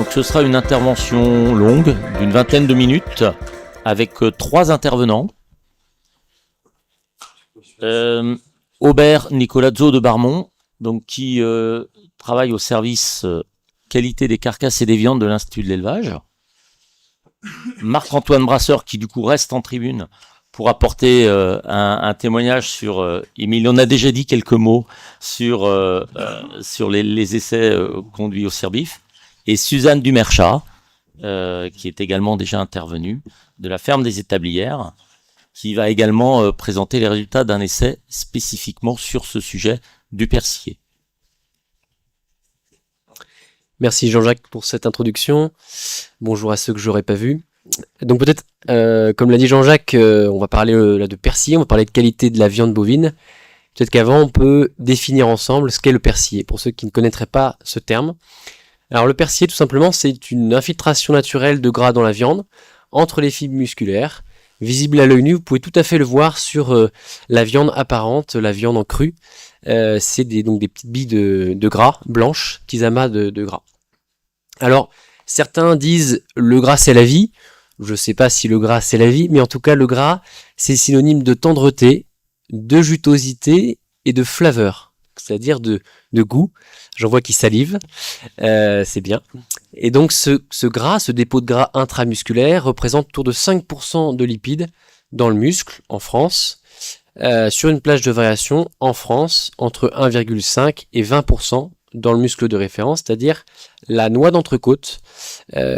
Donc ce sera une intervention longue d'une vingtaine de minutes avec 3 intervenants. Aubert Nicolazzo de Barmont, donc qui travaille au service qualité des carcasses et des viandes de l'Institut de l'élevage. Marc-Antoine Brasseur qui du coup reste en tribune pour apporter un témoignage sur, il en a déjà dit quelques mots sur les essais conduits au Cirbif, et Suzanne Dumerchat, qui est également déjà intervenue, de la ferme des Établières, qui va également présenter les résultats d'un essai spécifiquement sur ce sujet du persillé. Merci Jean-Jacques pour cette introduction. Bonjour à ceux que je n'aurais pas vus. Donc peut-être, comme l'a dit Jean-Jacques, on va parler là de persillé, on va parler de qualité de la viande bovine. Peut-être qu'avant, on peut définir ensemble ce qu'est le persillé, pour ceux qui ne connaîtraient pas ce terme. Alors le persillé, tout simplement, c'est une infiltration naturelle de gras dans la viande, entre les fibres musculaires, visible à l'œil nu. Vous pouvez tout à fait le voir sur la viande apparente, la viande en crue. C'est donc des petites billes de gras blanches, petits amas de gras. Alors, certains disent le gras c'est la vie. Je ne sais pas si le gras c'est la vie, mais en tout cas le gras c'est synonyme de tendreté, de jutosité et de flaveur, c'est-à-dire de goût. J'en vois qui salivent, c'est bien. Et donc ce gras, ce dépôt de gras intramusculaire représente autour de 5% de lipides dans le muscle en France, sur une plage de variation en France entre 1,5 et 20% dans le muscle de référence, c'est-à-dire la noix d'entrecôte,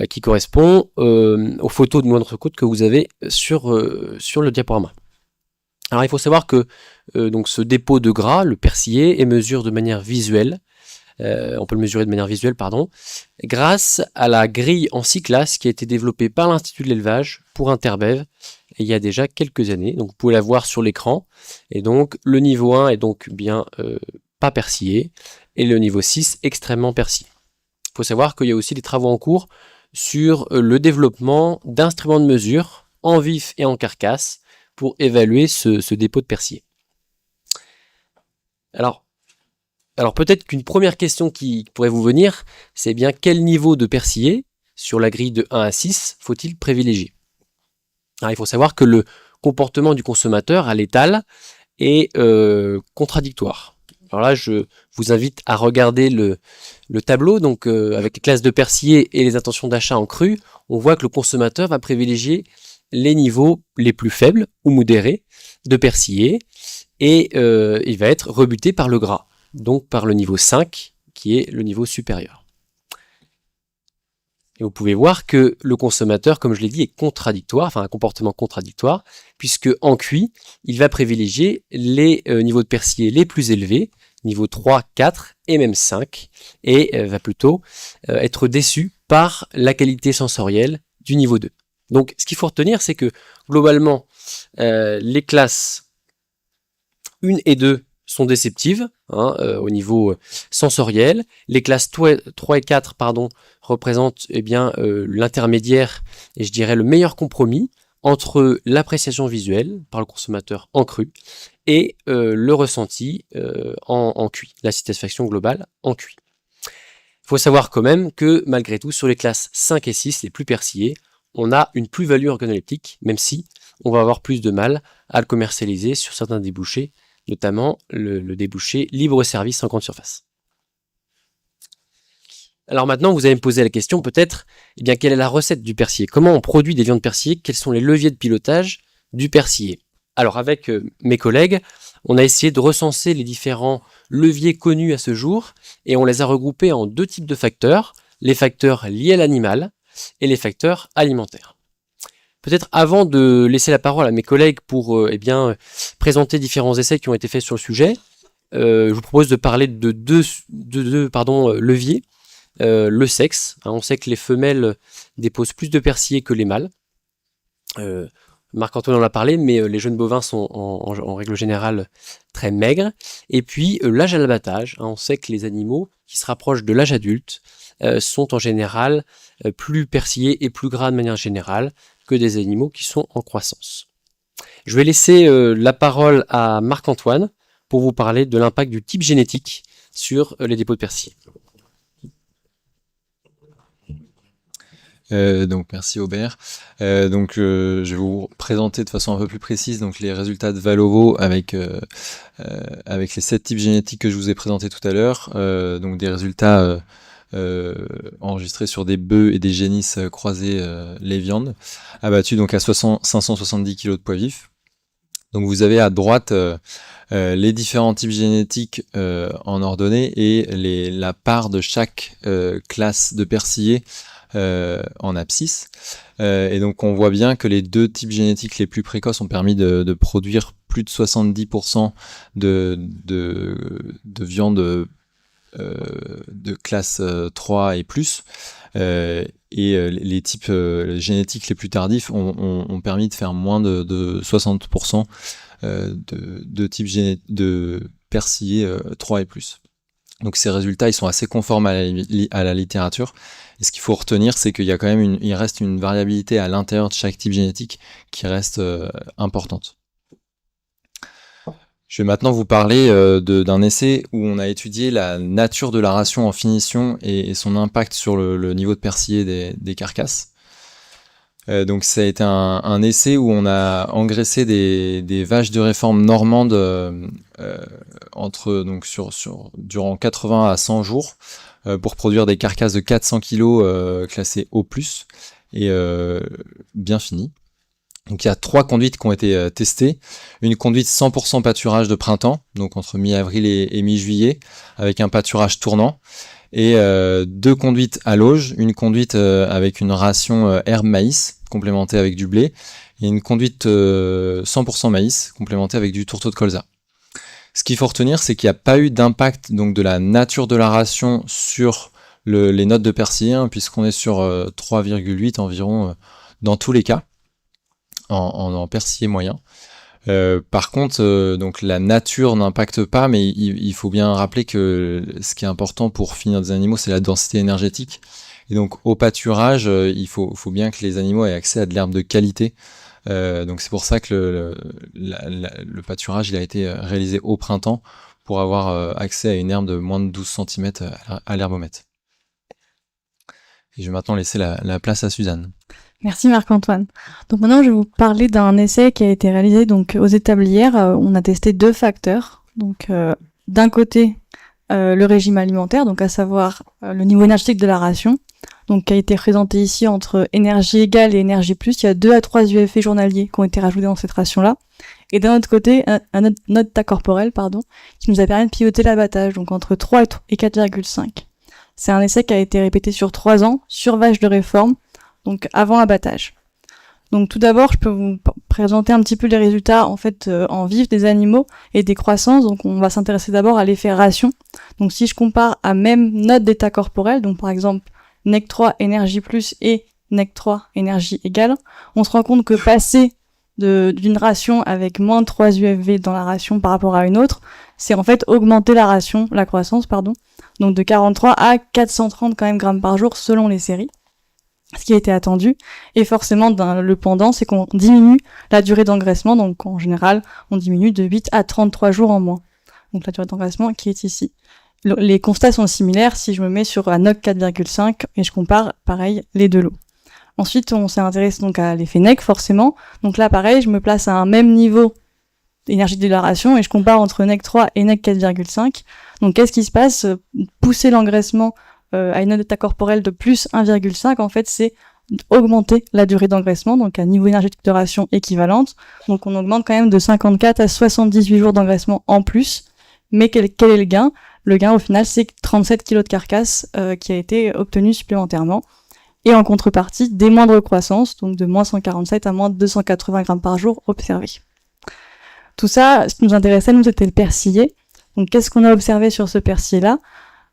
qui correspond aux photos de noix d'entrecôte que vous avez sur le diaporama. Alors il faut savoir que donc ce dépôt de gras, le persillé, est mesuré de manière visuelle. On peut le mesurer de manière visuelle, grâce à la grille en 6 classes qui a été développée par l'Institut de l'élevage pour Interbev il y a déjà quelques années. Donc vous pouvez la voir sur l'écran. Et donc le niveau 1 est donc bien pas persillé et le niveau 6 extrêmement persillé. Il faut savoir qu'il y a aussi des travaux en cours sur le développement d'instruments de mesure en vif et en carcasse pour évaluer ce dépôt de persillé. Alors peut-être qu'une première question qui pourrait vous venir, c'est bien quel niveau de persillé sur la grille de 1 à 6 faut-il privilégier? Alors, il faut savoir que le comportement du consommateur à l'étal est contradictoire. Alors là, je vous invite à regarder le tableau, donc avec les classes de persillé et les intentions d'achat en cru, on voit que le consommateur va privilégier les niveaux les plus faibles ou modérés de persillé et il va être rebuté par le gras, donc par le niveau 5 qui est le niveau supérieur. Et vous pouvez voir que le consommateur, comme je l'ai dit, est contradictoire, enfin un comportement contradictoire, puisque en cuit, il va privilégier les niveaux de persillé les plus élevés, niveau 3, 4 et même 5, et va plutôt être déçu par la qualité sensorielle du niveau 2. Donc ce qu'il faut retenir, c'est que globalement, les classes 1 et 2 sont déceptives au niveau sensoriel. Les classes 3 et 4 représentent l'intermédiaire et je dirais le meilleur compromis entre l'appréciation visuelle par le consommateur en cru et le ressenti en cuit, la satisfaction globale en cuit. Il faut savoir quand même que malgré tout, sur les classes 5 et 6, les plus persillées, on a une plus-value organoleptique, même si on va avoir plus de mal à le commercialiser sur certains débouchés, notamment le débouché libre-service en grande surface. Alors maintenant, vous allez me poser la question peut-être, quelle est la recette du persillé? Comment on produit des viandes persillées? Quels sont les leviers de pilotage du persillé? Alors avec mes collègues, on a essayé de recenser les différents leviers connus à ce jour et on les a regroupés en 2 types de facteurs, les facteurs liés à l'animal et les facteurs alimentaires. Peut-être avant de laisser la parole à mes collègues pour présenter différents essais qui ont été faits sur le sujet, je vous propose de parler de deux leviers. Le sexe, on sait que les femelles déposent plus de persillé que les mâles. Marc-Antoine en a parlé, mais les jeunes bovins sont en règle générale très maigres. Et puis l'âge à l'abattage, on sait que les animaux qui se rapprochent de l'âge adulte sont en général plus persillés et plus gras de manière générale que des animaux qui sont en croissance. Je vais laisser la parole à Marc-Antoine pour vous parler de l'impact du type génétique sur les dépôts de persillé. Donc merci Aubert. Je vais vous présenter de façon un peu plus précise donc les résultats de Valovo avec les 7 types génétiques que je vous ai présentés tout à l'heure. Donc des résultats enregistrés sur des bœufs et des génisses croisés les viandes, abattus donc à 570 kg de poids vif. Donc vous avez à droite les différents types génétiques en ordonnée et la part de chaque classe de persillés en abscisse. Et donc on voit bien que les 2 types génétiques les plus précoces ont permis de produire plus de 70% de viande de classe 3 et plus. Les types génétiques les plus tardifs ont permis de faire moins de 60% de types de persillés 3 et plus. Donc ces résultats, ils sont assez conformes à la littérature. Et ce qu'il faut retenir, c'est qu'il y a quand même il reste une variabilité à l'intérieur de chaque type génétique qui reste importante. Je vais maintenant vous parler d'un essai où on a étudié la nature de la ration en finition et son impact sur le niveau de persillé des carcasses. Donc ça a été un essai où on a engraissé des vaches de réforme normandes durant 80 à 100 jours pour produire des carcasses de 400 kg classées O+, et bien finies. Donc il y a 3 conduites qui ont été testées. Une conduite 100% pâturage de printemps, donc entre mi-avril et mi-juillet, avec un pâturage tournant. Et 2 conduites à l'auge, une conduite avec une ration herbe-maïs, complémentée avec du blé, et une conduite 100% maïs, complémentée avec du tourteau de colza. Ce qu'il faut retenir, c'est qu'il n'y a pas eu d'impact donc de la nature de la ration sur les notes de persillé, puisqu'on est sur 3,8 environ dans tous les cas, en persillé moyen. Par contre, donc la nature n'impacte pas, mais il faut bien rappeler que ce qui est important pour finir des animaux, c'est la densité énergétique. Et donc au pâturage, il faut bien que les animaux aient accès à de l'herbe de qualité. Donc c'est pour ça que le pâturage il a été réalisé au printemps pour avoir accès à une herbe de moins de 12 cm à l'herbomètre. Et je vais maintenant laisser la place à Suzanne. Merci Marc-Antoine. Donc maintenant, je vais vous parler d'un essai qui a été réalisé donc aux Établières. On a testé 2 facteurs. Donc d'un côté, le régime alimentaire, donc à savoir le niveau énergétique de la ration, donc qui a été présenté ici entre énergie égale et énergie plus. Il y a 2 à 3 UFV journaliers qui ont été rajoutés dans cette ration-là. Et d'un autre côté, notre état corporel, qui nous a permis de piloter l'abattage, donc entre 3 et 4,5. C'est un essai qui a été répété sur 3 ans, sur vache de réforme, donc avant abattage. Donc tout d'abord, je peux vous présenter un petit peu les résultats en vif des animaux et des croissances. Donc on va s'intéresser d'abord à l'effet ration. Donc si je compare à même note d'état corporel, donc par exemple NEC3 énergie plus et NEC3 énergie égale, on se rend compte que passer d'une ration avec moins de 3 UFV dans la ration par rapport à une autre, c'est en fait augmenter la croissance, donc de 43 à 430 quand même grammes par jour selon les séries. Ce qui a été attendu, et forcément le pendant, c'est qu'on diminue la durée d'engraissement, donc en général, on diminue de 8 à 33 jours en moins. Donc la durée d'engraissement qui est ici. Les constats sont similaires si je me mets sur un NOC 4,5 et je compare, pareil, les 2 lots. Ensuite, on s'est intéressé donc à l'effet NEC, forcément. Donc là, pareil, je me place à un même niveau d'énergie de la ration et je compare entre NEC 3 et NEC 4,5. Donc qu'est-ce qui se passe? Pousser l'engraissement à une note d'état corporel de plus 1,5, en fait, c'est augmenter la durée d'engraissement, donc à niveau énergétique de ration équivalente. Donc on augmente quand même de 54 à 78 jours d'engraissement en plus. Mais quel est le gain? Le gain, au final, c'est 37 kg de carcasse qui a été obtenu supplémentairement. Et en contrepartie, des moindres croissances, donc de moins 147 à moins 280 grammes par jour observés. Tout ça, ce qui nous intéressait, nous, c'était le persillé. Donc qu'est-ce qu'on a observé sur ce persillé-là?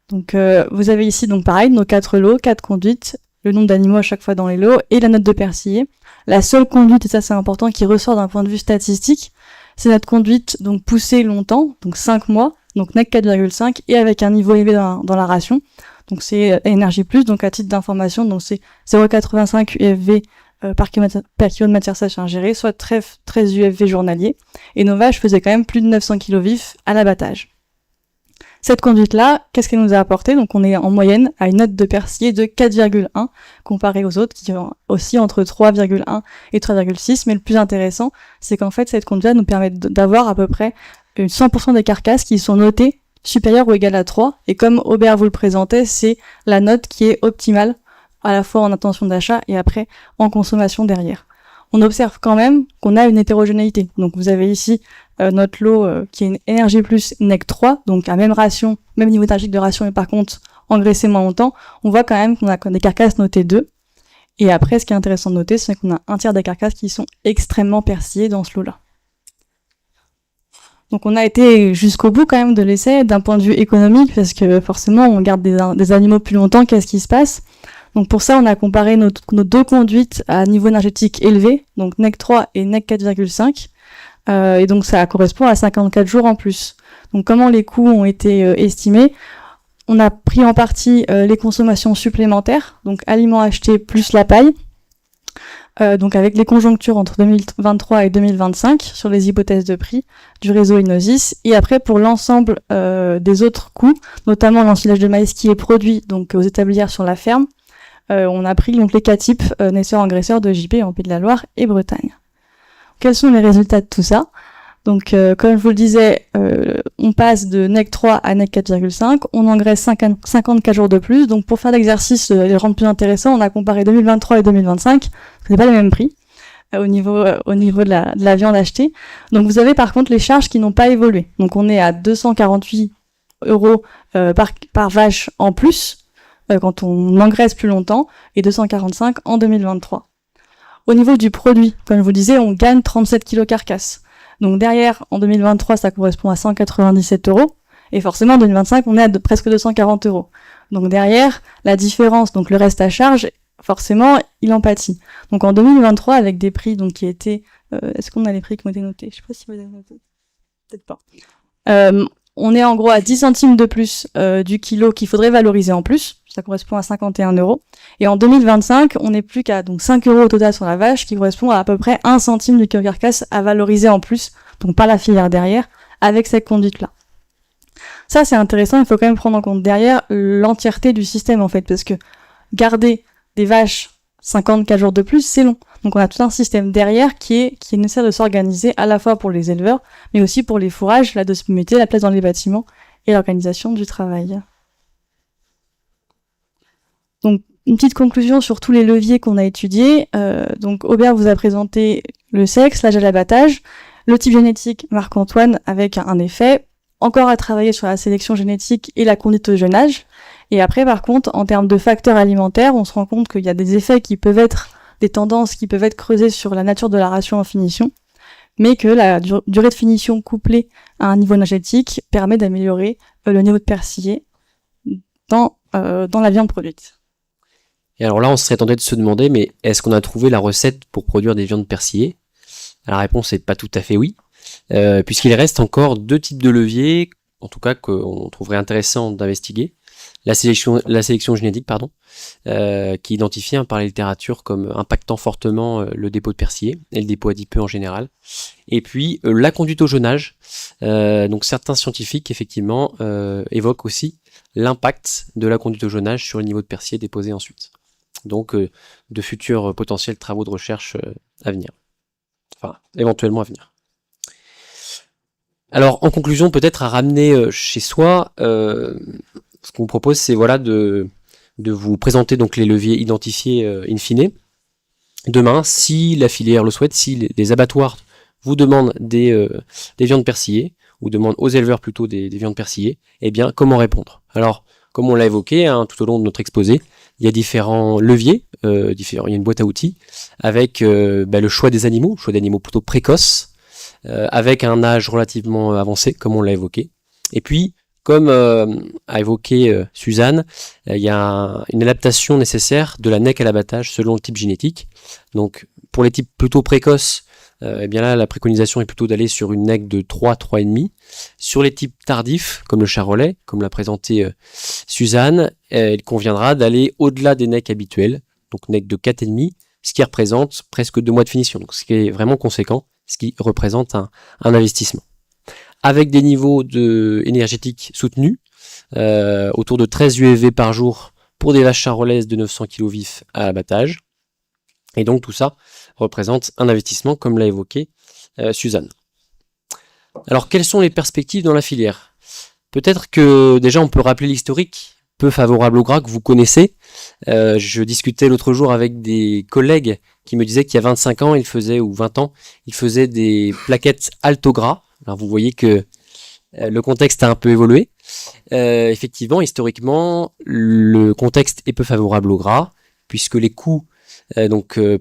Donc vous avez ici donc pareil nos 4 lots, 4 conduites, le nombre d'animaux à chaque fois dans les lots et la note de persillé. La seule conduite, et ça c'est important, qui ressort d'un point de vue statistique, c'est notre conduite donc poussée longtemps, donc 5 mois, donc NEC 4,5 et avec un niveau élevé dans la ration. Donc c'est énergie plus, donc à titre d'information, donc c'est 0,85 UFV par kilo de matière sèche ingérée, soit 13 UFV journaliers. Et nos vaches faisaient quand même plus de 900 kg vifs à l'abattage. Cette conduite-là, qu'est-ce qu'elle nous a apporté? Donc on est en moyenne à une note de persillé de 4,1 comparé aux autres qui ont aussi entre 3,1 et 3,6. Mais le plus intéressant, c'est qu'en fait cette conduite-là nous permet d'avoir à peu près 100% des carcasses qui sont notées supérieures ou égales à 3. Et comme Aubert vous le présentait, c'est la note qui est optimale à la fois en intention d'achat et après en consommation derrière. On observe quand même qu'on a une hétérogénéité. Donc vous avez ici notre lot qui est une Énergie Plus NEC 3, donc à même ration, même niveau énergique de ration, mais par contre engraissé moins longtemps. On voit quand même qu'on a des carcasses notées 2. Et après, ce qui est intéressant de noter, c'est qu'on a un tiers des carcasses qui sont extrêmement persillées dans ce lot-là. Donc on a été jusqu'au bout quand même de l'essai d'un point de vue économique, parce que forcément on garde des animaux plus longtemps, qu'est-ce qui se passe? Donc pour ça, on a comparé nos deux conduites à niveau énergétique élevé, donc NEC 3 et NEC 4,5, et donc ça correspond à 54 jours en plus. Donc comment les coûts ont été estimés? On a pris en partie les consommations supplémentaires, donc aliments achetés plus la paille, donc avec les conjonctures entre 2023 et 2025 sur les hypothèses de prix du réseau Inosis, et après pour l'ensemble des autres coûts, notamment l'ensilage de maïs qui est produit donc aux établières sur la ferme. On a pris donc les cas types naisseurs-engraisseurs de JP en Pays de la Loire et Bretagne. Quels sont les résultats de tout ça? Donc comme je vous le disais, on passe de NEC 3 à NEC 4,5, on engraisse 54 jours de plus. Donc pour faire l'exercice et le rendre plus intéressant, on a comparé 2023 et 2025, ce n'est pas les mêmes prix au niveau de la viande achetée. Donc vous avez par contre les charges qui n'ont pas évolué. Donc on est à 248 € par vache en plus quand on engraisse plus longtemps, et 245 en 2023. Au niveau du produit, comme je vous disais, on gagne 37 kg carcasse. Donc derrière, en 2023, ça correspond à 197 €, et forcément en 2025, on est à presque 240 €. Donc derrière, la différence, donc le reste à charge, forcément, il en pâtit. Donc en 2023, avec des prix donc qui étaient... est-ce qu'on a les prix qui ont été notés? Je sais pas si vous avez noté. Peut-être pas. On est en gros à 10 centimes de plus du kilo qu'il faudrait valoriser en plus. Ça correspond à 51 €. Et en 2025, on n'est plus qu'à donc 5 € au total sur la vache, qui correspond à peu près 1 centime du kilo carcasse à valoriser en plus, donc par la filière derrière, avec cette conduite-là. Ça, c'est intéressant, il faut quand même prendre en compte derrière l'entièreté du système, en fait, parce que garder des vaches 54 jours de plus, c'est long. Donc on a tout un système derrière qui est nécessaire de s'organiser à la fois pour les éleveurs, mais aussi pour les fourrages, la disponibilité, la place dans les bâtiments et l'organisation du travail. Donc une petite conclusion sur tous les leviers qu'on a étudiés. Donc Aubert vous a présenté le sexe, l'âge à l'abattage, le type génétique Marc-Antoine avec un effet, encore à travailler sur la sélection génétique et la conduite au jeune âge. Et après, par contre, en termes de facteurs alimentaires, on se rend compte qu'il y a des effets qui peuvent être, des tendances qui peuvent être creusées sur la nature de la ration en finition, mais que la durée de finition couplée à un niveau énergétique permet d'améliorer le niveau de persillé dans la viande produite. Et alors là, on serait tenté de se demander, mais est-ce qu'on a trouvé la recette pour produire des viandes persillées? La réponse est pas tout à fait oui, puisqu'il reste encore deux types de leviers, en tout cas qu'on trouverait intéressant d'investiguer. La sélection génétique, qui est identifiée par la littérature comme impactant fortement le dépôt de persillé et le dépôt adipeux en général. Et puis la conduite au jeune âge. Donc certains scientifiques effectivement évoquent aussi l'impact de la conduite au jeune âge sur le niveau de persillé déposé ensuite. Donc de futurs potentiels travaux de recherche à venir. Enfin, éventuellement à venir. Alors en conclusion, peut-être à ramener chez soi, ce qu'on vous propose, c'est voilà de vous présenter donc les leviers identifiés in fine. Demain, si la filière le souhaite, si les abattoirs vous demandent des viandes persillées, ou demandent aux éleveurs plutôt des viandes persillées, eh bien comment répondre? Alors, comme on l'a évoqué tout au long de notre exposé, il y a différents leviers, il y a une boîte à outils, avec le choix des animaux, plutôt précoces, avec un âge relativement avancé, comme on l'a évoqué. Et puis, comme a évoqué Suzanne, il y a une adaptation nécessaire de la NEC à l'abattage selon le type génétique. Donc, pour les types plutôt précoces, eh bien là, la préconisation est plutôt d'aller sur une NEC de 3, 3,5. Sur les types tardifs, comme le charolais, comme l'a présenté Suzanne, il conviendra d'aller au-delà des NEC habituels, donc NEC de 4,5, ce qui représente presque 2 mois de finition, donc ce qui est vraiment conséquent, ce qui représente un investissement. Avec des niveaux énergétiques soutenus, autour de 13 UEV par jour pour des vaches charolaises de 900 kg vifs à l'abattage. Et donc tout ça représente un investissement, comme l'a évoqué Suzanne. Alors quelles sont les perspectives dans la filière? Peut-être que déjà on peut rappeler l'historique peu favorable au gras que vous connaissez. Je discutais l'autre jour avec des collègues qui me disaient qu'il y a 25 ans, ou 20 ans, ils faisaient des plaquettes alto gras. Alors vous voyez que le contexte a un peu évolué. Effectivement, historiquement, le contexte est peu favorable au gras, puisque les coûts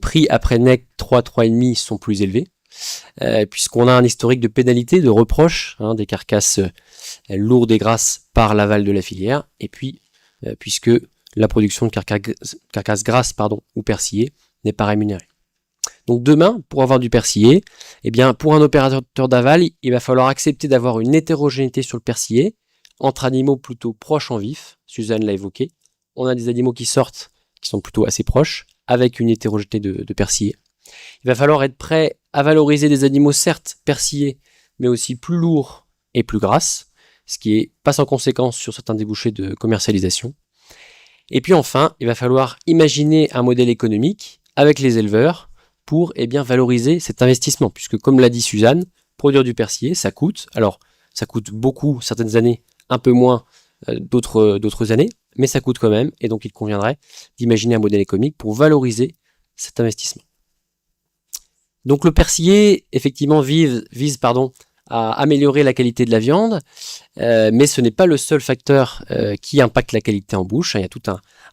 prix après NEC 3,5 sont plus élevés, puisqu'on a un historique de pénalité, de reproches, des carcasses lourdes et grasses par l'aval de la filière, et puis puisque la production de carcasses grasses ou persillées n'est pas rémunérée. Donc demain, pour avoir du persillé, pour un opérateur d'aval, il va falloir accepter d'avoir une hétérogénéité sur le persillé, entre animaux plutôt proches en vif, Suzanne l'a évoqué, on a des animaux qui sortent, qui sont plutôt assez proches, avec une hétérogénéité de persillé. Il va falloir être prêt à valoriser des animaux certes persillés, mais aussi plus lourds et plus grasses, ce qui est pas sans conséquence sur certains débouchés de commercialisation. Et puis enfin, il va falloir imaginer un modèle économique avec les éleveurs pour valoriser cet investissement, puisque comme l'a dit Suzanne, produire du persillé, ça coûte. Alors, ça coûte beaucoup certaines années, un peu moins d'autres années, mais ça coûte quand même, et donc il conviendrait d'imaginer un modèle économique pour valoriser cet investissement. Donc le persillé, effectivement, vise à améliorer la qualité de la viande, mais ce n'est pas le seul facteur qui impacte la qualité en bouche. Il y a tout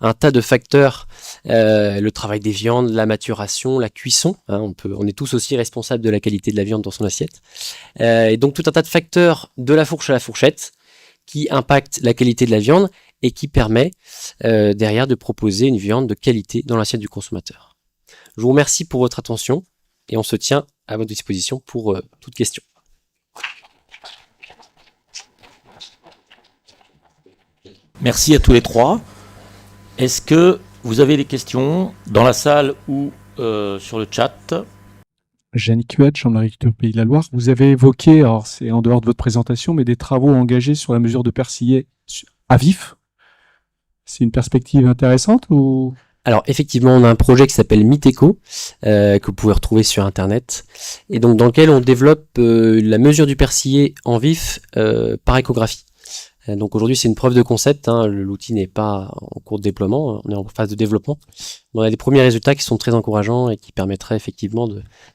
un tas de facteurs, le travail des viandes, la maturation, la cuisson. On est tous aussi responsables de la qualité de la viande dans son assiette. Et donc tout un tas de facteurs de la fourche à la fourchette qui impactent la qualité de la viande et qui permet derrière de proposer une viande de qualité dans l'assiette du consommateur. Je vous remercie pour votre attention et on se tient à votre disposition pour toute question. Merci à tous les trois. Est-ce que vous avez des questions dans la salle ou sur le chat? Yannick Huet, Chambre d'agriculture Pays de la Loire. Vous avez évoqué, alors c'est en dehors de votre présentation, mais des travaux engagés sur la mesure de persillé à vif. C'est une perspective intéressante ou? Alors effectivement, on a un projet qui s'appelle Miteco, que vous pouvez retrouver sur internet, et donc dans lequel on développe la mesure du persillé en vif par échographie. Donc aujourd'hui c'est une preuve de concept, l'outil n'est pas en cours de déploiement, on est en phase de développement. On a des premiers résultats qui sont très encourageants et qui permettraient effectivement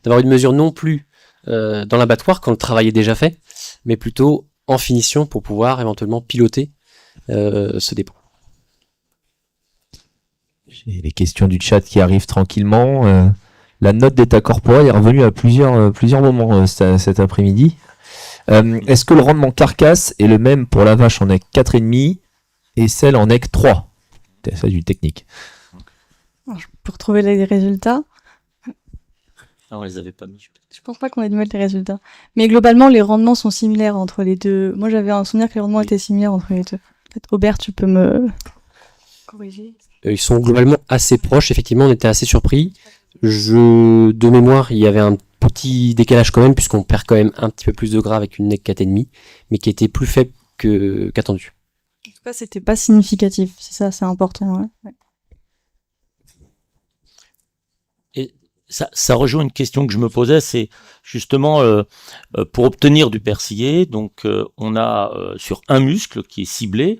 d'avoir une mesure non plus dans l'abattoir quand le travail est déjà fait, mais plutôt en finition pour pouvoir éventuellement piloter ce dépôt. J'ai les questions du chat qui arrivent tranquillement. La note d'état corporel est revenue à plusieurs moments cet après-midi. Est-ce que le rendement carcasse est le même pour la vache en NEC 4,5 et celle en NEC 3? C'est du technique. Alors, je peux retrouver les résultats. Ah, on les avait pas mis. Je pense pas qu'on ait dû mettre les résultats. Mais globalement, les rendements sont similaires entre les deux. Moi, j'avais un souvenir que les rendements étaient similaires entre les deux. Peut-être, Aubert, tu peux me corriger. Ils sont globalement assez proches, effectivement, on était assez surpris. De mémoire, il y avait un petit décalage quand même, puisqu'on perd quand même un petit peu plus de gras avec une NEC 4,5, mais qui était plus faible qu'attendu. En tout cas, c'était pas significatif. C'est ça, c'est important. Ouais. Et ça rejoint une question que je me posais, c'est justement pour obtenir du persillé, donc on a sur un muscle qui est ciblé,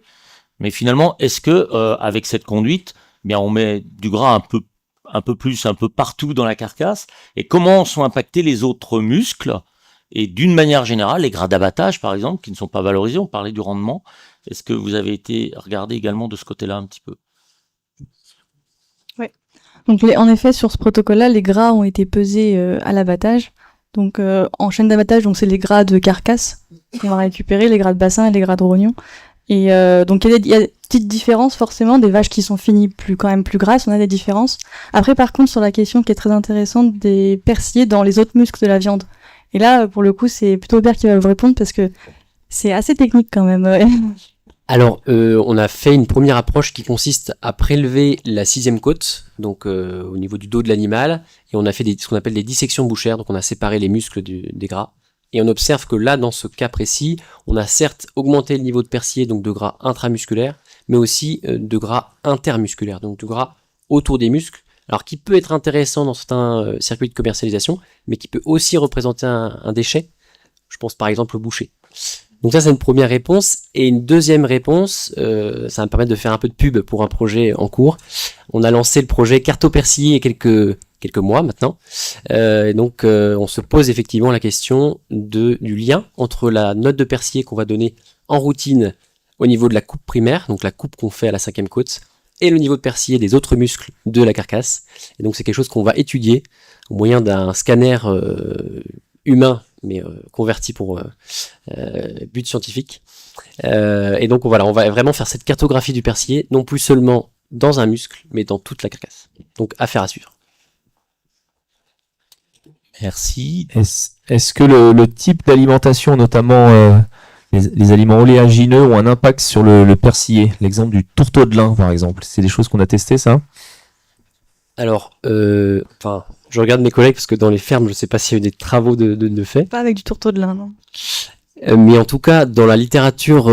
mais finalement, est-ce que avec cette conduite, on met du gras un peu plus, un peu partout dans la carcasse, et comment sont impactés les autres muscles, et d'une manière générale, les gras d'abattage, par exemple, qui ne sont pas valorisés, on parlait du rendement, est-ce que vous avez été regardé également de ce côté-là un petit peu? Oui. Donc, en effet, sur ce protocole-là, les gras ont été pesés à l'abattage. Donc, en chaîne d'abattage, donc c'est les gras de carcasse qu'on va récupérer, les gras de bassin et les gras de rognon. Et donc il y a des petites différences forcément, des vaches qui sont finies quand même plus grasses, on a des différences. Après par contre sur la question qui est très intéressante des persillés dans les autres muscles de la viande. Et là pour le coup c'est plutôt Aubert qui va vous répondre parce que c'est assez technique quand même. Alors on a fait une première approche qui consiste à prélever la 6e côte, donc au niveau du dos de l'animal, et on a fait ce qu'on appelle des dissections bouchères, donc on a séparé les muscles des gras Et on observe que là, dans ce cas précis, on a certes augmenté le niveau de persillé, donc de gras intramusculaire, mais aussi de gras intermusculaire, donc de gras autour des muscles, alors qui peut être intéressant dans certains circuits de commercialisation, mais qui peut aussi représenter un déchet. Je pense par exemple au boucher. Donc ça, c'est une première réponse. Et une deuxième réponse, ça va me permettre de faire un peu de pub pour un projet en cours. On a lancé le projet Carto-Persillé il y a quelques mois maintenant. Donc on se pose effectivement la question du lien entre la note de persillé qu'on va donner en routine au niveau de la coupe primaire, donc la coupe qu'on fait à la 5e côte, et le niveau de persillé des autres muscles de la carcasse. Et donc c'est quelque chose qu'on va étudier au moyen d'un scanner humain, mais converti pour but scientifique. Et donc voilà, on va vraiment faire cette cartographie du persillé, non plus seulement dans un muscle, mais dans toute la carcasse. Donc affaire à suivre. Merci. Est-ce que le type d'alimentation, notamment les aliments oléagineux, ont un impact sur le persillé? L'exemple du tourteau de lin, par exemple, c'est des choses qu'on a testées, ça? Alors, je regarde mes collègues parce que dans les fermes, je ne sais pas s'il y a eu des travaux de fait. Pas avec du tourteau de lin, non. Mais en tout cas, dans la littérature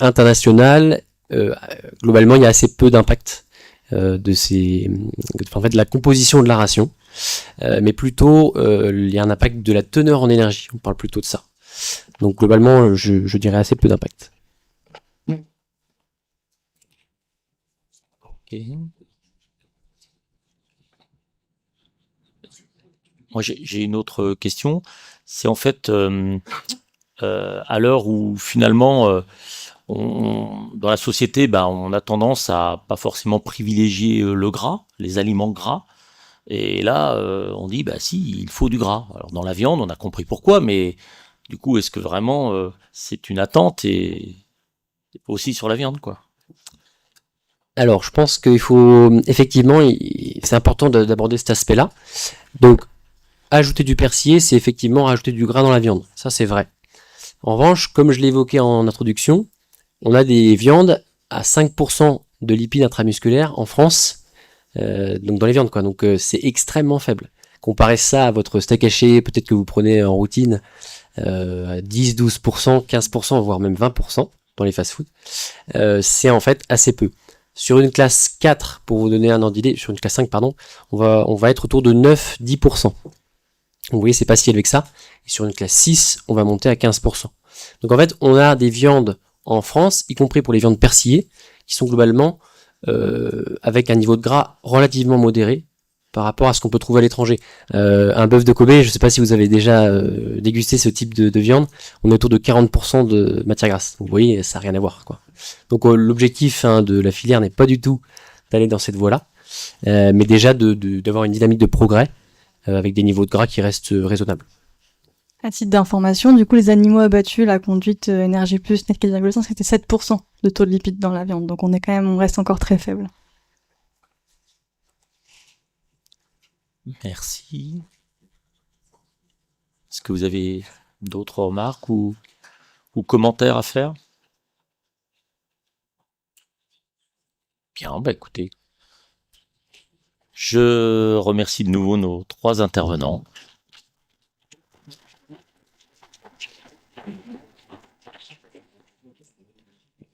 internationale, globalement, il y a assez peu d'impact de la composition de la ration. Mais plutôt, il y a un impact de la teneur en énergie. On parle plutôt de ça. Donc globalement, je dirais assez peu d'impact. Ok. Moi, j'ai une autre question. C'est en fait, à l'heure où finalement, dans la société, on a tendance à pas forcément privilégier le gras, les aliments gras. Et là, on dit, si, il faut du gras. Alors dans la viande, on a compris pourquoi, mais du coup, est-ce que vraiment c'est une attente et aussi sur la viande, quoi? Alors, je pense qu'il faut, effectivement, c'est important d'aborder cet aspect-là. Donc, ajouter du persillé, c'est effectivement rajouter du gras dans la viande. Ça, c'est vrai. En revanche, comme je l'ai évoqué en introduction, on a des viandes à 5% de lipides intramusculaires en France, donc dans les viandes, quoi. Donc, c'est extrêmement faible. Comparez ça à votre steak haché, peut-être que vous prenez en routine, 10, 12%, 15%, voire même 20% dans les fast-foods. C'est en fait assez peu. Sur une classe 4, pour vous donner un ordre d'idée, sur une classe 5, pardon, on va être autour de 9-10%. Vous voyez, c'est pas si élevé que ça. Et sur une classe 6, on va monter à 15%. Donc en fait, on a des viandes en France, y compris pour les viandes persillées, qui sont globalement avec un niveau de gras relativement modéré par rapport à ce qu'on peut trouver à l'étranger. Un bœuf de Kobe, je ne sais pas si vous avez déjà dégusté ce type de viande, on est autour de 40% de matière grasse. Donc, vous voyez, ça n'a rien à voir, quoi. Donc l'objectif de la filière n'est pas du tout d'aller dans cette voie-là, mais déjà d'avoir une dynamique de progrès avec des niveaux de gras qui restent raisonnables. À titre d'information, du coup, les animaux abattus, la conduite énergie plus net 4,5, c'était 7% de taux de lipides dans la viande. Donc on reste encore très faible. Merci. Est-ce que vous avez d'autres remarques ou commentaires à faire? Bien, écoutez, je remercie de nouveau nos 3 intervenants.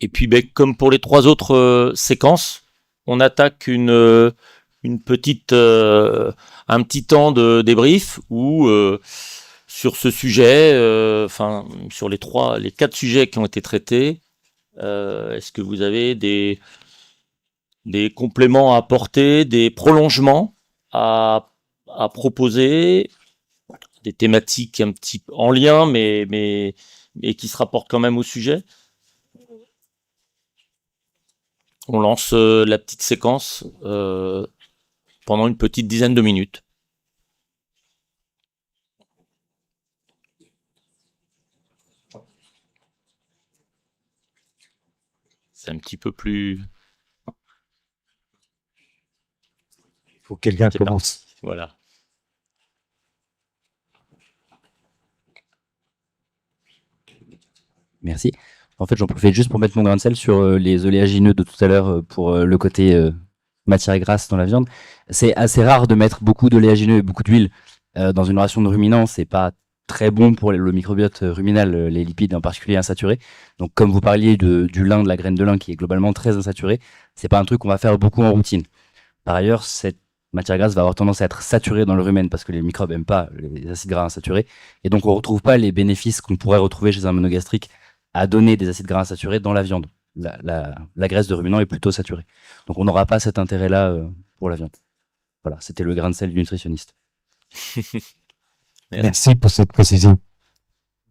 Et puis, comme pour les 3 autres séquences, on attaque un petit temps de débrief où sur ce sujet, sur les 4 sujets qui ont été traités, est-ce que vous avez des compléments à apporter, des prolongements à proposer, des thématiques un petit peu en lien, mais qui se rapportent quand même au sujet? On lance la petite séquence pendant une petite dizaine de minutes. C'est un petit peu plus... Il faut que quelqu'un commence. Voilà. Merci. En fait, j'en profite juste pour mettre mon grain de sel sur les oléagineux de tout à l'heure pour le côté matière grasse dans la viande. C'est assez rare de mettre beaucoup d'oléagineux et beaucoup d'huile dans une ration de ruminants. C'est pas très bon pour le microbiote ruminal, les lipides en particulier insaturés. Donc, comme vous parliez du lin, de la graine de lin qui est globalement très insaturée, c'est pas un truc qu'on va faire beaucoup en routine. Par ailleurs, cette matière grasse va avoir tendance à être saturée dans le rumen parce que les microbes aiment pas les acides gras insaturés. Et donc, on retrouve pas les bénéfices qu'on pourrait retrouver chez un monogastrique à donner des acides gras insaturés dans la viande. La graisse de ruminant est plutôt saturée. Donc, on n'aura pas cet intérêt-là pour la viande. Voilà, c'était le grain de sel du nutritionniste. Merci pour cette précision.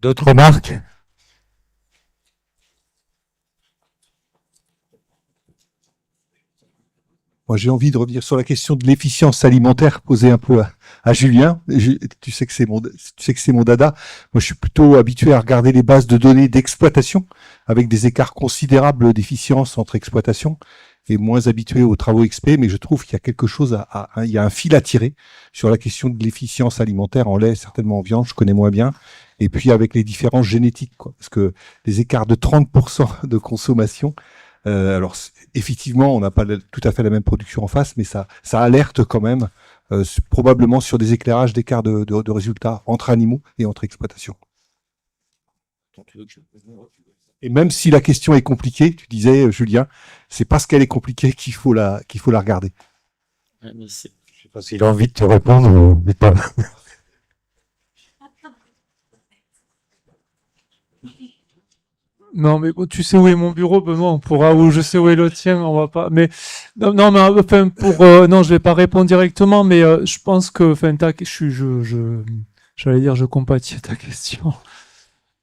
D'autres remarques? Moi, j'ai envie de revenir sur la question de l'efficience alimentaire posée un peu à Julien. Tu sais que c'est mon dada. Moi, je suis plutôt habitué à regarder les bases de données d'exploitation avec des écarts considérables d'efficience entre exploitations et moins habitué aux travaux XP, mais je trouve qu'il y a quelque chose il y a un fil à tirer sur la question de l'efficience alimentaire en lait, certainement en viande, je connais moins bien. Et puis avec les différences génétiques, quoi. Parce que les écarts de 30% de consommation, alors effectivement, on n'a pas tout à fait la même production en face, mais ça alerte quand même probablement sur des éclairages d'écarts de résultats entre animaux et entre exploitations. Et même si la question est compliquée, tu disais Julien, c'est parce qu'elle est compliquée qu'il faut la regarder. Je sais pas s'il a envie de te répondre ou pas. Non, mais bon, tu sais où est mon bureau, Benoît, on pourra, ou je sais où est le tien, on va pas, mais, non, mais, enfin, non, je vais pas répondre directement, mais, je pense que, enfin, j'allais dire, je compatis à ta question.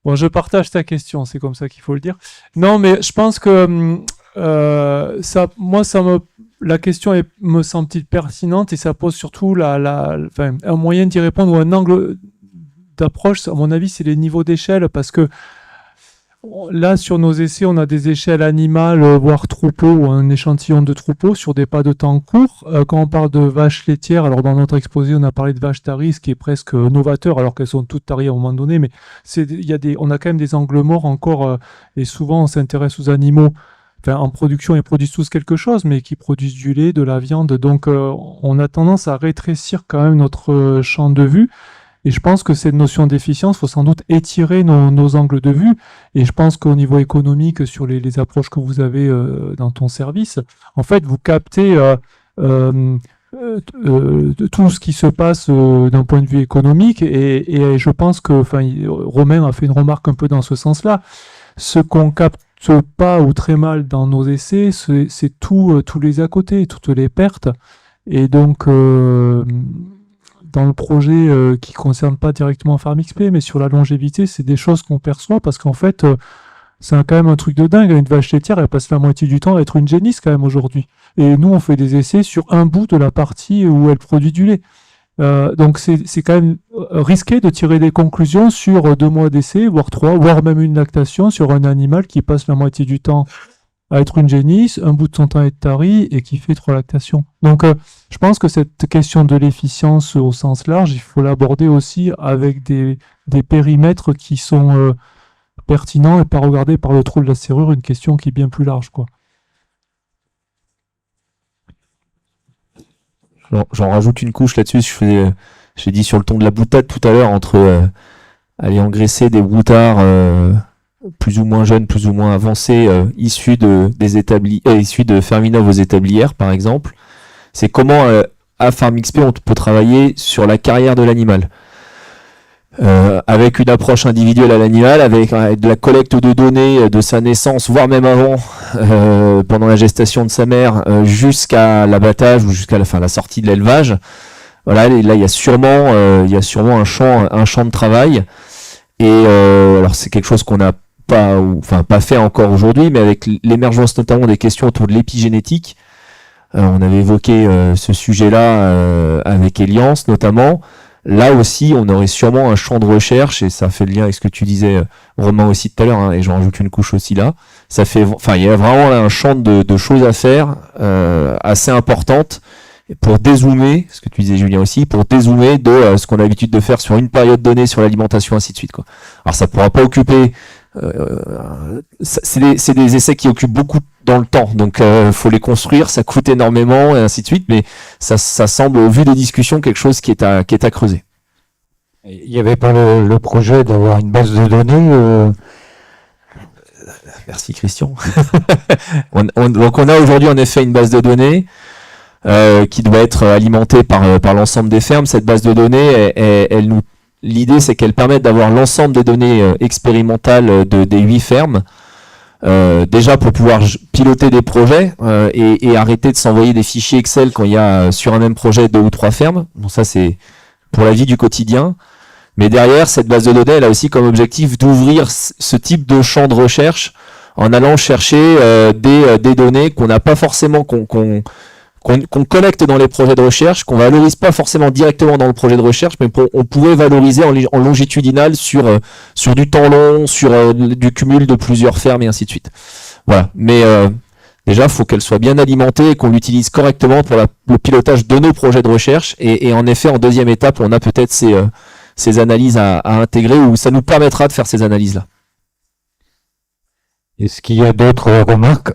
Bon, je partage ta question, c'est comme ça qu'il faut le dire. Non, mais je pense que, la question me semble-t-il pertinente et ça pose surtout enfin, un moyen d'y répondre ou un angle d'approche, à mon avis, c'est les niveaux d'échelle parce que, là, sur nos essais, on a des échelles animales, voire troupeaux, ou un échantillon de troupeaux sur des pas de temps courts. Quand on parle de vaches laitières, alors dans notre exposé, on a parlé de vaches taries, ce qui est presque novateur, alors qu'elles sont toutes taries à un moment donné, mais on a quand même des angles morts encore, et souvent on s'intéresse aux animaux. Enfin, en production, ils produisent tous quelque chose, mais qui produisent du lait, de la viande. Donc, on a tendance à rétrécir quand même notre champ de vue. Et je pense que cette notion d'efficience, faut sans doute étirer nos angles de vue. Et je pense qu'au niveau économique, sur les approches que vous avez dans ton service, en fait, vous captez tout ce qui se passe d'un point de vue économique. Et je pense que, enfin, Romain a fait une remarque un peu dans ce sens-là. Ce qu'on capte pas ou très mal dans nos essais, c'est tous les à côté, toutes les pertes. Et donc, dans le projet qui concerne pas directement PharmXP, mais sur la longévité, c'est des choses qu'on perçoit parce qu'en fait, c'est quand même un truc de dingue. Une vache laitière, elle passe la moitié du temps à être une génisse quand même aujourd'hui. Et nous, on fait des essais sur un bout de la partie où elle produit du lait. Donc c'est quand même risqué de tirer des conclusions sur 2 mois d'essai, voire 3, voire même une lactation sur un animal qui passe la moitié du temps à être une génisse, un bout de son temps à être tari et qui fait 3 lactations. Donc je pense que cette question de l'efficience au sens large, il faut l'aborder aussi avec des périmètres qui sont pertinents et pas regarder par le trou de la serrure une question qui est bien plus large, quoi. J'en rajoute une couche là-dessus. J'ai dit sur le ton de la boutade tout à l'heure entre aller engraisser des broutards plus ou moins jeunes, plus ou moins avancés, issus de Ferminov aux établières, par exemple. C'est comment à PharmXP on peut travailler sur la carrière de l'animal. Avec une approche individuelle à l'animal, avec de la collecte de données de sa naissance, voire même avant, pendant la gestation de sa mère, jusqu'à l'abattage ou jusqu'à la sortie de l'élevage. Voilà, là il y a sûrement un champ de travail. Et alors c'est quelque chose qu'on n'a pas fait encore aujourd'hui, mais avec l'émergence notamment des questions autour de l'épigénétique, on avait évoqué ce sujet-là avec Eliance notamment. Là aussi, on aurait sûrement un champ de recherche, et ça fait le lien avec ce que tu disais, Romain, aussi tout à l'heure, hein, et j'en rajoute une couche aussi là. Il y a vraiment là, un champ de choses à faire assez importante pour dézoomer, ce que tu disais Julien aussi, pour dézoomer de ce qu'on a l'habitude de faire sur une période donnée, sur l'alimentation, ainsi de suite, quoi. Alors ça pourra pas occuper... c'est des essais qui occupent beaucoup dans le temps, donc faut les construire, ça coûte énormément et ainsi de suite, mais ça semble au vu des discussions quelque chose qui est à creuser. Il n'y avait pas le projet d'avoir une base de données Merci Christian. Donc on a aujourd'hui en effet une base de données qui doit être alimentée par l'ensemble des fermes. Cette base de données, l'idée c'est qu'elle permette d'avoir l'ensemble des données expérimentales des 8 fermes. Déjà pour pouvoir piloter des projets et arrêter de s'envoyer des fichiers Excel quand il y a sur un même projet 2 ou 3 fermes. Donc ça c'est pour la vie du quotidien. Mais derrière, cette base de données, elle a aussi comme objectif d'ouvrir ce type de champ de recherche en allant chercher des données qu'on n'a pas forcément, qu'on collecte dans les projets de recherche, qu'on valorise pas forcément directement dans le projet de recherche, mais on pourrait valoriser en longitudinal sur du temps long, sur du cumul de plusieurs fermes et ainsi de suite. Voilà. Mais déjà, il faut qu'elle soit bien alimentée et qu'on l'utilise correctement pour le pilotage de nos projets de recherche. Et en effet, en deuxième étape, on a peut-être ces analyses à intégrer où ça nous permettra de faire ces analyses-là. Est-ce qu'il y a d'autres remarques?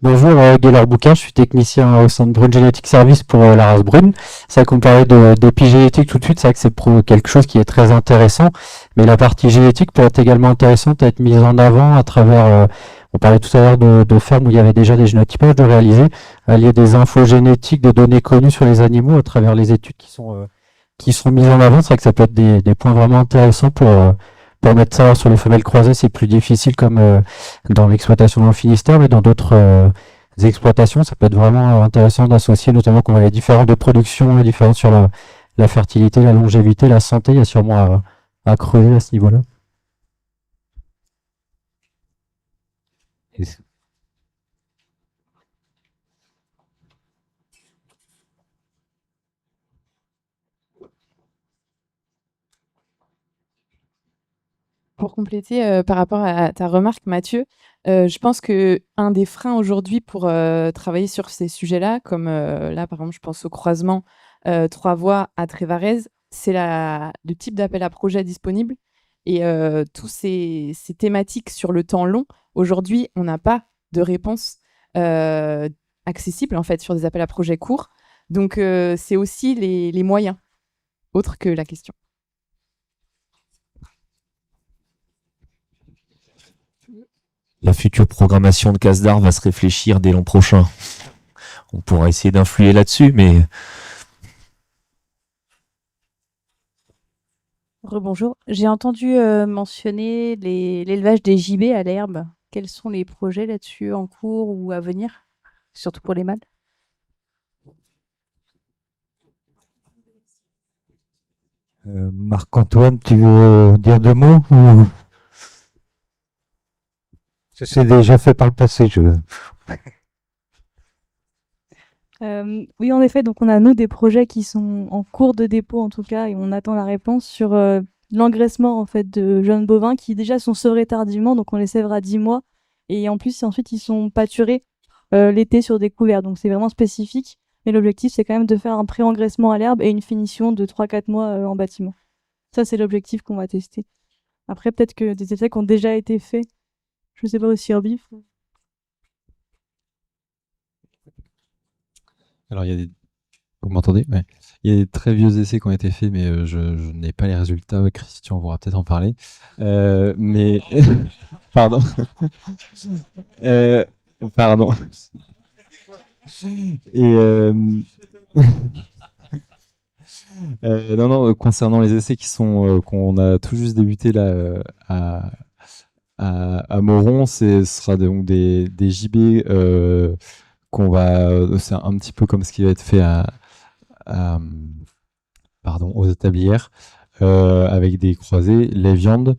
Bonjour, Gaylor Bouquin, je suis technicien au centre Brune Genetic Service pour la race brune. C'est vrai qu'on parlait d'épigénétique tout de suite, c'est vrai que c'est quelque chose qui est très intéressant, mais la partie génétique peut être également intéressante à être mise en avant à travers, on parlait tout à l'heure de fermes où il y avait déjà des génotypages de réaliser, allier des infos génétiques, des données connues sur les animaux à travers les études qui sont mises en avant. C'est vrai que ça peut être des points vraiment intéressants pour mettre ça sur les femelles croisées, c'est plus difficile comme dans l'exploitation dans le Finistère, mais dans d'autres exploitations, ça peut être vraiment intéressant d'associer, notamment qu'on voit les différences de production, les différences sur la fertilité, la longévité, la santé, il y a sûrement à creuser à ce niveau-là. Pour compléter, par rapport à ta remarque, Mathieu, je pense que un des freins aujourd'hui pour travailler sur ces sujets-là, comme là, par exemple, je pense au croisement 3 voies à Trévarez, c'est le type d'appel à projet disponible et tous ces thématiques sur le temps long. Aujourd'hui, on n'a pas de réponse accessible en fait sur des appels à projets courts. Donc, c'est aussi les moyens, autres que la question. La future programmation de Casdar va se réfléchir dès l'an prochain. On pourra essayer d'influer là-dessus, mais... Rebonjour. J'ai entendu mentionner l'élevage des gibets à l'herbe. Quels sont les projets là-dessus en cours ou à venir, surtout pour les mâles? Marc-Antoine, tu veux dire 2 mots ou... Ça s'est déjà fait par le passé, Oui, en effet, donc on a nous des projets qui sont en cours de dépôt en tout cas, et on attend la réponse sur l'engraissement en fait de jeunes bovins qui déjà sont sevrés tardivement, donc on les sèvre à 10 mois, et en plus ensuite ils sont pâturés l'été sur des couverts, donc c'est vraiment spécifique. Mais l'objectif c'est quand même de faire un pré-engraissement à l'herbe et une finition de 3-4 mois en bâtiment. Ça c'est l'objectif qu'on va tester. Après peut-être que des essais qui ont déjà été faits, je sais pas aussi en bif. Alors, vous m'entendez? Ouais. Il y a des très vieux essais qui ont été faits, mais je n'ai pas les résultats. Christian pourra peut-être en parler. Mais pardon. Pardon. Et non, concernant les essais qu'on a tout juste débuté là à Moron, ce sera donc des JB c'est un petit peu comme ce qui va être fait aux établières, avec des croisés, les viandes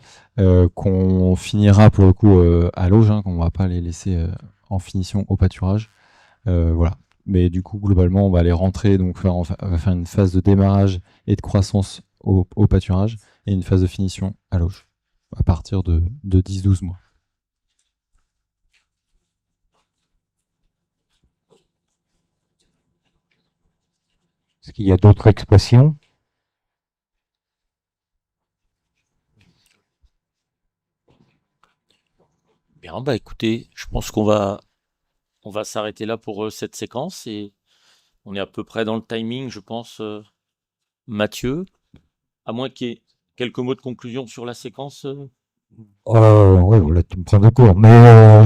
qu'on finira pour le coup à l'auge, qu'on va pas les laisser en finition au pâturage. Voilà. Mais du coup, globalement, on va les rentrer, donc on va faire une phase de démarrage et de croissance au pâturage et une phase de finition à l'auge à partir de 10-12 mois. Est-ce qu'il y a d'autres expressions? Bien, bah écoutez, je pense qu'on va on va s'arrêter là pour cette séquence et on est à peu près dans le timing, je pense. Mathieu, à moins qu'il y ait quelques mots de conclusion sur la séquence. Ouais, voilà, tu me prends de court. Mais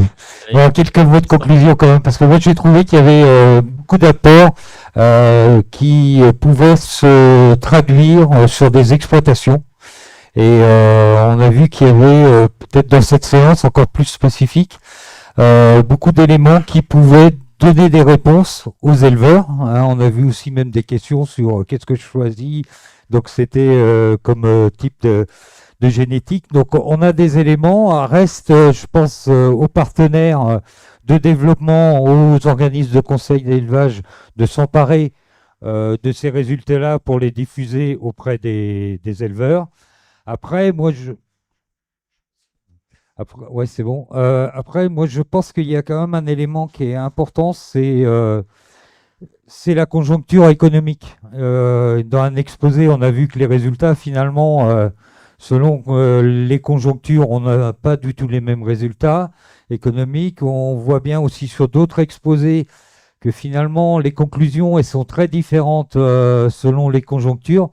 voilà, quelques mots de conclusion quand même, parce que moi j'ai trouvé qu'il y avait beaucoup d'apports qui pouvaient se traduire sur des exploitations. Et on a vu qu'il y avait peut-être dans cette séance encore plus spécifique beaucoup d'éléments qui pouvaient donner des réponses aux éleveurs. Hein. On a vu aussi même des questions sur qu'est-ce que je choisis. Donc c'était comme type de génétique. Donc on a des éléments. Reste, je pense, aux partenaires de développement, aux organismes de conseil d'élevage de s'emparer de ces résultats-là pour les diffuser auprès des éleveurs. Après, moi, ouais, c'est bon. Après, moi, je pense qu'il y a quand même un élément qui est important, c'est la conjoncture économique. Dans un exposé, on a vu que les résultats, finalement, selon les conjonctures, on n'a pas du tout les mêmes résultats économiques. On voit bien aussi sur d'autres exposés que finalement, les conclusions, elles sont très différentes selon les conjonctures.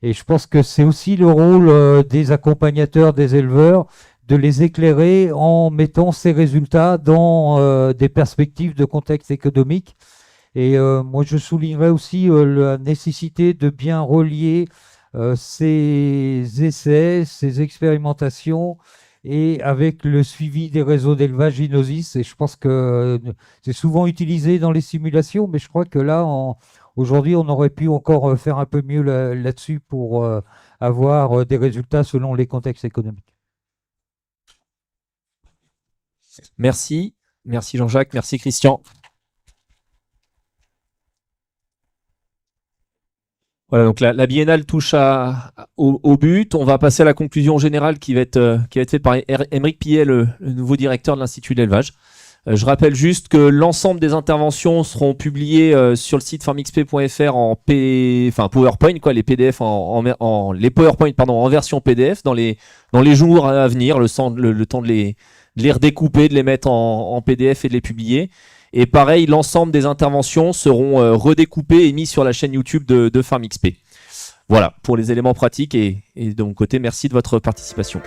Et je pense que c'est aussi le rôle des accompagnateurs, des éleveurs, de les éclairer en mettant ces résultats dans des perspectives de contexte économique. Et moi, je soulignerais aussi la nécessité de bien relier ces essais, ces expérimentations et avec le suivi des réseaux d'élevage Inosis. Et je pense que c'est souvent utilisé dans les simulations, mais je crois que là, aujourd'hui, on aurait pu encore faire un peu mieux là-dessus pour avoir des résultats selon les contextes économiques. Merci. Merci Jean-Jacques. Merci Christian. Voilà, donc la biennale touche au but. On va passer à la conclusion générale qui va être faite par Aymeric Pillet, le nouveau directeur de l'Institut d'élevage. Je rappelle juste que l'ensemble des interventions seront publiées sur le site farmxp.fr en PowerPoint, quoi, les PDF les PowerPoint en version PDF dans les jours à venir, le temps de les redécouper, de les mettre en PDF et de les publier. Et pareil, l'ensemble des interventions seront redécoupées et mises sur la chaîne YouTube de FarmXP. Voilà, pour les éléments pratiques et de mon côté, merci de votre participation.